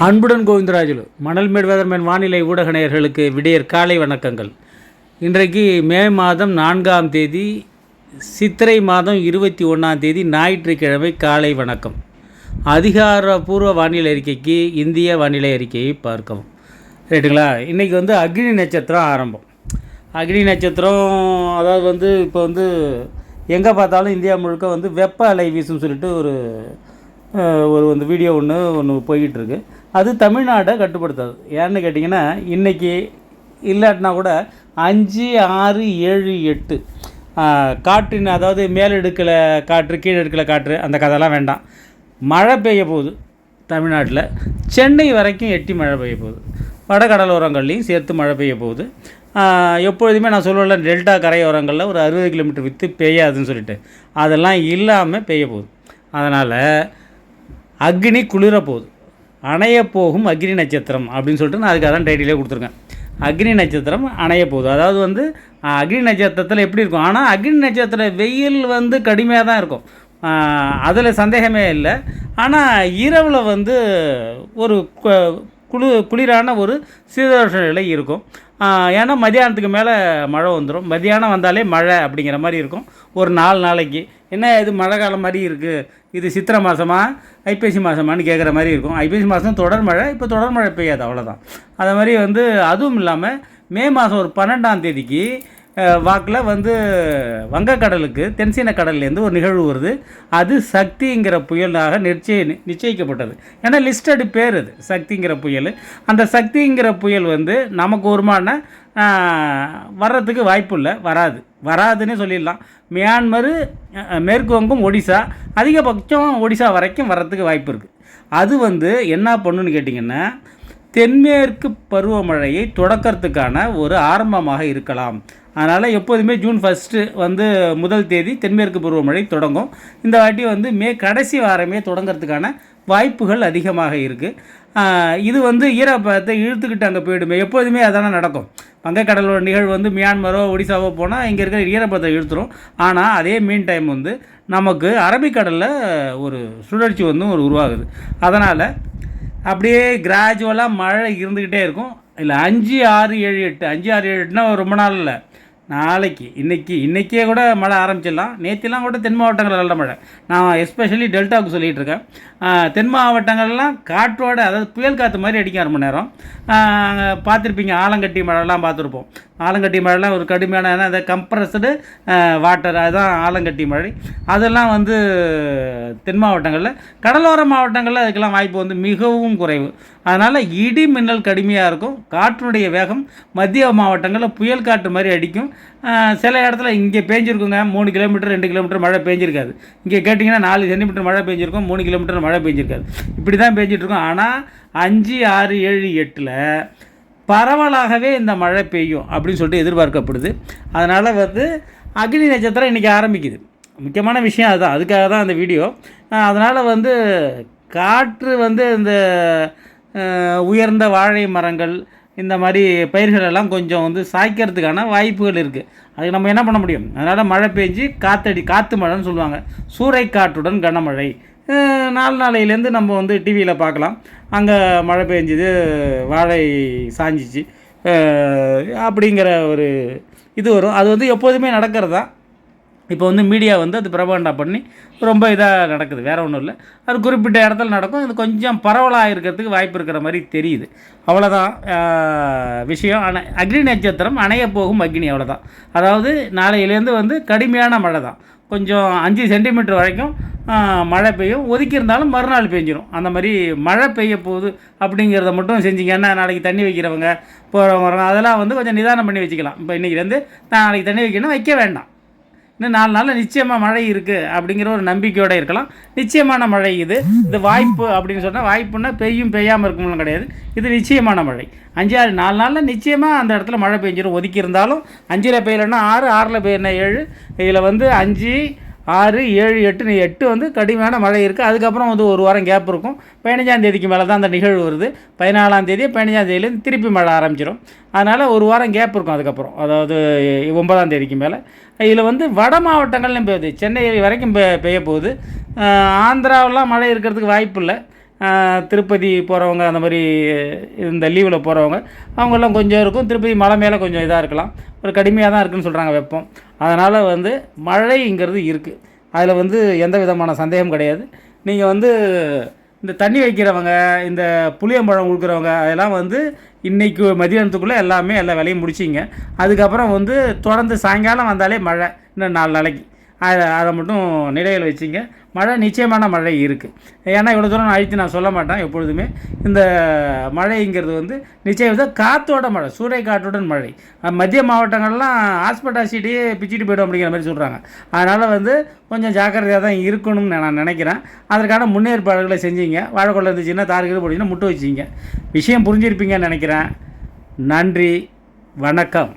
அன்புடன் கோவிந்தராஜுலு மணல்மேடு வேதர்மேன் வானிலை ஊடக நேயர்களுக்கு விடியற் காலை வணக்கங்கள். இன்றைக்கு மே மாதம் 4ஆம் தேதி சித்திரை மாதம் 21ஆம் தேதி ஞாயிற்றுக்கிழமை காலை வணக்கம். அதிகாரப்பூர்வ வானிலை அறிக்கைக்கு இந்திய வானிலை அறிக்கையை பார்க்கவும். ரைட்டுங்களா? இன்றைக்கி அக்னி நட்சத்திரம் ஆரம்பம். அக்னி நட்சத்திரம் அதாவது இப்போ எங்கே பார்த்தாலும் இந்தியா முழுக்க வெப்ப அலை வீசுன்னு சொல்லிட்டு ஒரு வீடியோ ஒன்று போய்கிட்டுருக்கு. அது தமிழ்நாட்டை கட்டுப்படுத்தாது. ஏன்னு கேட்டிங்கன்னா, இன்றைக்கி இல்லாட்டினா கூட 5, 6, 7, 8 காற்றின், அதாவது மேலெடுக்கல காற்று கீழெடுக்கல காற்று, அந்த கதைலாம் வேண்டாம். மழை பெய்ய போகுது தமிழ்நாட்டில். சென்னை வரைக்கும் எட்டி மழை பெய்ய போகுது. வடகடலோரங்கள்லையும் சேர்த்து மழை பெய்ய போகுது. எப்பொழுதுமே நான் சொல்லுவேன்ல, டெல்டா கரையோரங்களில் ஒரு 60 கிலோமீட்டர் விற்று பெய்யாதுன்னு சொல்லிட்டு, அதெல்லாம் இல்லாமல் பெய்ய போகுது. அதனால் அக்னி குளிர போகுது. அணைய போகும் அக்னி நட்சத்திரம் அப்படின்னு சொல்லிட்டு நான் அதுக்காக தான் டைட்டிலே கொடுத்துருக்கேன். அக்னி நட்சத்திரம் அணைய போகுது. அதாவது அக்னி நட்சத்திரத்தில் எப்படி இருக்கும், ஆனால் அக்னி நட்சத்திர வெயில் கடுமையாக தான் இருக்கும், அதில் சந்தேகமே இல்லை. ஆனால் இரவில் ஒரு குளிரான ஒரு சீதோஷ்ண நிலை இருக்கும். ஏன்னா மத்தியானத்துக்கு மேலே மழை வந்துடும். மத்தியானம் வந்தாலே மழை அப்படிங்கிற மாதிரி இருக்கும். ஒரு 4 நாளைக்கு என்ன இது மழை காலம் மாதிரி இருக்குது, இது சித்திரை மாதமா ஐப்பசி மாதமானு கேட்குற மாதிரி இருக்கும். ஐப்பசி மாதம் தொடர் மழை, இப்போ தொடர் மழை பெய்யாது, அவ்வளோதான். அது மாதிரி அதுவும் இல்லாமல் மே மாதம் ஒரு 12ஆம் தேதிக்கு வாக்கில் வங்கக்கடலுக்கு தென்சீன கடல்லேருந்து ஒரு நிகழ்வு வருது. அது சக்திங்கிற புயலாக நிச்சயிக்கப்பட்டது. ஏன்னா லிஸ்டடு பேர் அது சக்திங்கிற புயல். அந்த சக்திங்கிற புயல் நமக்கு ஒருமான வர்றதுக்கு வாய்ப்பு இல்லை, வராதுன்னு சொல்லிடலாம். மியான்மர், மேற்கு வங்கம், ஒடிசா, அதிகபட்சம் ஒடிசா வரைக்கும் வர்றதுக்கு வாய்ப்பு இருக்குது. அது என்ன பண்ணுன்னு கேட்டிங்கன்னா, தென்மேற்கு பருவமழையை தொடக்கிறதுக்கான ஒரு ஆரம்பமாக இருக்கலாம். அதனால் எப்போதுமே ஜூன் 1 முதல் தேதி தென்மேற்கு பருவமழை தொடங்கும். இந்த வாட்டி மே கடைசி வாரமே தொடங்கிறதுக்கான வாய்ப்புகள் அதிகமாக இருக்குது. இது ஈரப்பதத்தை இழுத்துக்கிட்டு அங்கே போயிடுமே. எப்போதுமே அதான நடக்கும். வங்கக்கடலோட நிகழ்வு மியான்மரோ ஒடிசாவோ போனால் இங்கே இருக்கிற ஈரப்பதத்தை இழுத்துரும். ஆனால் அதே மீன் டைம் நமக்கு அரபிக்கடலில் ஒரு சுழற்சி உருவாகுது. அதனால் அப்படியே கிராஜுவலாக மழை இருந்துக்கிட்டே இருக்கும். இல்லை 5, 6, 7, 8 5, 6, 7, 8னா ரொம்ப நாள் இல்லை, நாளைக்கு இன்றைக்கே கூட மழை ஆரம்பிச்சிடலாம். நேற்றுலாம் கூட தென் மாவட்டங்களில் நல்ல மழை. நான் எஸ்பெஷலி டெல்டாவுக்கு சொல்லிகிட்டு இருக்கேன். தென் மாவட்டங்கள்லாம் காற்றோட, அதாவது புயல் காற்று மாதிரி அடிக்க 1/2 மணி நேரம். பார்த்துருப்பீங்க, ஆலங்கட்டி மழைலாம் பார்த்துருப்போம். ஆலங்கட்டி மழைலாம் ஒரு கடுமையான, அந்த கம்ப்ரஸ்டு வாட்டர், அதுதான் ஆலங்கட்டி மழை. அதெல்லாம் தென் மாவட்டங்களில். கடலோர மாவட்டங்களில் அதுக்கெல்லாம் வாய்ப்பு மிகவும் குறைவு. அதனால் இடி மின்னல் கடுமையாக இருக்கும். காற்றினுடைய வேகம் மத்திய மாவட்டங்களில் புயல் காற்று மாதிரி அடிக்கும். சில இடத்துல இங்கே பேஞ்சிருக்குங்க 3 கிலோமீட்டர் 2 கிலோமீட்டர் மழை பேஞ்சிருக்காது. இங்கே கேட்டிங்கன்னா 4 சென்டிமீட்டர் மழை பேஞ்சிருக்கும், 3 கிலோமீட்டர் மழை பேஞ்சிருக்காது. இப்படி தான் பேஞ்சிட்ருக்கோம். ஆனால் 5, 6, 7, 8 பரவலாகவே இந்த மழை பெய்யும் அப்படின்னு சொல்லிட்டு எதிர்பார்க்கப்படுது. அதனால் அக்னி நட்சத்திரம் இன்றைக்கி ஆரம்பிக்குது. முக்கியமான விஷயம் அதுதான், அதுக்காக தான் அந்த வீடியோ. அதனால் காற்று இந்த உயர்ந்த வாழை மரங்கள், இந்த மாதிரி பயிர்களெல்லாம் கொஞ்சம் சாய்க்கிறதுக்கான வாய்ப்புகள் இருக்குது. அதுக்கு நம்ம என்ன பண்ண முடியும்? அதனால் மழை பெஞ்சு காற்று மழைன்னு சொல்லுவாங்க. சூறை காற்றுடன் கனமழை 4 நாளையிலேருந்து நம்ம டிவியில் பார்க்கலாம். அங்கே மழை பெஞ்சுது, வாழை சாஞ்சிச்சு அப்படிங்கிற ஒரு இது வரும். அது எப்போதுமே நடக்கிறதா. இப்போ மீடியா அது பிரபகண்டா பண்ணி ரொம்ப இதாக நடக்குது, வேறு ஒன்றும் இல்லை. அது குறிப்பிட்ட இடத்துல நடக்கும். இது கொஞ்சம் பரவலாக இருக்கிறதுக்கு வாய்ப்பு இருக்கிற மாதிரி தெரியுது, அவ்வளோதான் விஷயம். ஆனால் அக்னி நட்சத்திரம் அணைய போகும் அக்னி, அவ்வளோதான். அதாவது நாளையிலேருந்து கடுமையான மழை தான். கொஞ்சம் 5 சென்டிமீட்டர் வரைக்கும் மழை பெய்யும். ஒதுக்கியிருந்தாலும் மறுநாள் பெஞ்சிடும். அந்த மாதிரி மழை பெய்ய போகுது அப்படிங்கிறத மட்டும் செஞ்சிங்கன்னா, நாளைக்கு தண்ணி வைக்கிறவங்க போகிறவங்க அதெல்லாம் கொஞ்சம் நிதானம் பண்ணி வச்சுக்கலாம். இப்போ இன்றைக்கிலேருந்து நான் நாளைக்கு தண்ணி வைக்கணும், வைக்க வேண்டாம். இன்னும் 4 நாளில் நிச்சயமாக மழை இருக்குது அப்படிங்கிற ஒரு நம்பிக்கையோடு இருக்கலாம். நிச்சயமான மழை இது வாய்ப்பு அப்படின்னு சொன்னால், வாய்ப்புன்னா பெய்யும் பெய்யாமல் இருக்கும்னு கிடையாது. இது நிச்சயமான மழை. 5, 6, 4 நாளில் நிச்சயமாக அந்த இடத்துல மழை பெஞ்சிடும். ஒதுக்கி இருந்தாலும் 5ல் பெய்யலைன்னா 6, 6ல் பெய்யனா 7, இதில் 5, 6, 7, 8 கடுமையான மழை இருக்குது. அதுக்கப்புறம் ஒரு வாரம் கேப் இருக்கும். 15ஆம் தேதிக்கு மேலே தான் அந்த நிகழ்வு வருது. 14ஆம் தேதி 15ஆம் தேதியிலேருந்து திருப்பி மழை ஆரம்பிச்சிடும். அதனால் ஒரு வாரம் கேப் இருக்கும். அதுக்கப்புறம் அதாவது 9ஆம் தேதிக்கு மேலே இதில் வட மாவட்டங்கள்லையும் பெய்யுது. சென்னை வரைக்கும் பெய்ய போகுது. ஆந்திராவெலாம் மழை இருக்கிறதுக்கு வாய்ப்பு இல்லை. திருப்பதி போகிறவங்க அந்த மாதிரி இந்த லீவில் போகிறவங்க அவங்கெல்லாம் கொஞ்சம் இருக்கும். திருப்பதி மலை மேலே கொஞ்சம் இதாக இருக்கலாம், ஒரு கடுமையாக தான் இருக்குதுன்னு சொல்கிறாங்க வெப்பம். அதனால் வந்து மழைங்கிறது இருக்குது, அதில் வந்து எந்த விதமான சந்தேகம் கிடையாது. நீங்கள் வந்து இந்த தண்ணி வைக்கிறவங்க, இந்த புளியம்பழம் உழுக்கிறவங்க அதெல்லாம் வந்து இன்றைக்கி மதியானத்துக்குள்ளே எல்லாமே எல்லா வேலையும் முடிச்சிங்க. அதுக்கப்புறம் வந்து தொடர்ந்து சாயங்காலம் வந்தாலே மழை, இன்னும் 4 நாளைக்கு அதை மட்டும் நிலையில் வச்சிங்க. மழை நிச்சயமான மழை இருக்குது. ஏன்னா இவ்வளோ தூரம் அழித்து நான் சொல்ல மாட்டேன் எப்பொழுதுமே. இந்த மழைங்கிறது வந்து நிச்சயம் காற்றோட மழை, சூறை காற்றுடன் மழை. மத்திய மாவட்டங்கள்லாம் ஹாஸ்பிட்டாசிட்டியே பிச்சுட்டு போய்டும் அப்படிங்கிற மாதிரி சொல்கிறாங்க. அதனால் வந்து கொஞ்சம் ஜாக்கிரதையாக தான் இருக்கணும்னு நான் நினைக்கிறேன். அதற்கான முன்னேற்பாடுகளை செஞ்சீங்க. வாழைக்கொள்ள இருந்துச்சுன்னா தார்கிட்டு போட்டிங்கன்னா முட்டு வச்சிங்க. விஷயம் புரிஞ்சிருப்பீங்கன்னு நினைக்கிறேன். நன்றி, வணக்கம்.